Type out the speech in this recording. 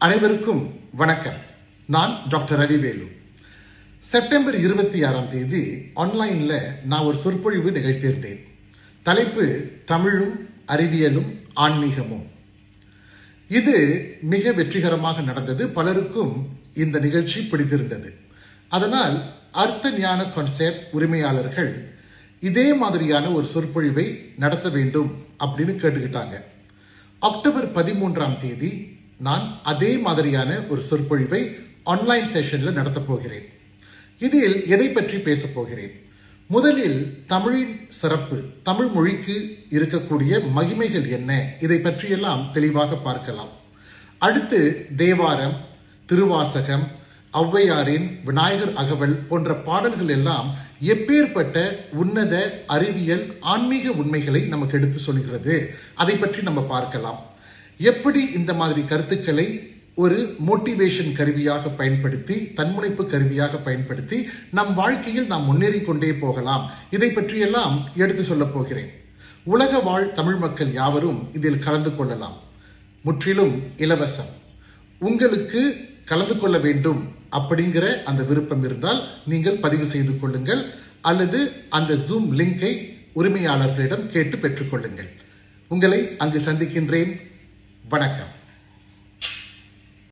அனைவருக்கும் வணக்கம். நான் டாக்டர் ரவிவேலு. செப்டம்பர் 26ஆம் தேதி ஆன்லைன்ல நான் ஒரு சொற்பொழிவு நிகழ்த்தியிருந்தேன். தலைப்பு தமிழும் அறிவியலும் ஆன்மீகமும். இது மிக வெற்றிகரமாக நடந்தது. பலருக்கும் இந்த நிகழ்ச்சி பிடித்திருந்தது. அதனால் அர்த்த ஞான கான்செப்ட் உரிமையாளர்கள் இதே மாதிரியான ஒரு சொற்பொழிவை நடத்த வேண்டும் அப்படின்னு கேட்டுக்கிட்டாங்க. அக்டோபர் 13ஆம் தேதி நான் அதே மாதிரியான ஒரு சொற்பொழிவை ஆன்லைன் செஷன்ல நடத்த போகிறேன். இதில் எதை பற்றி பேச போகிறேன்? முதலில் தமிழின் சிறப்பு, தமிழ் மொழிக்கு இருக்கக்கூடிய மகிமைகள் என்ன, இதை பற்றியெல்லாம் தெளிவாக பார்க்கலாம். அடுத்து தேவாரம், திருவாசகம், ஔவையாரின் விநாயகர் அகவல் போன்ற பாடல்கள் எல்லாம் எப்பேற்பட்ட உன்னத அறிவியல் ஆன்மீக உண்மைகளை நமக்கு எடுத்து சொல்கிறது, அதை பற்றி நம்ம பார்க்கலாம். எப்படி இந்த மாதிரி கருத்துக்களை ஒரு மோட்டிவேஷன் கருவியாக பயன்படுத்தி, தன்முனைப்பு கருவியாக பயன்படுத்தி நம் வாழ்க்கையில் நாம் முன்னேறி கொண்டே போகலாம், இதை பற்றியெல்லாம் எடுத்து சொல்ல போகிறேன். உலக வாழ் தமிழ் மக்கள் யாவரும் இதில் கலந்து கொள்ளலாம். முற்றிலும் இலவசம். உங்களுக்கு கலந்து கொள்ள வேண்டும் அப்படிங்கிற அந்த விருப்பம் இருந்தால் நீங்கள் பதிவு செய்து கொள்ளுங்கள், அல்லது அந்த ஜூம் லிங்கை உரிமையாளர்களிடம் கேட்டு பெற்றுக்கொள்ளுங்கள். உங்களை அங்கு சந்திக்கின்றேன். வணக்கம்.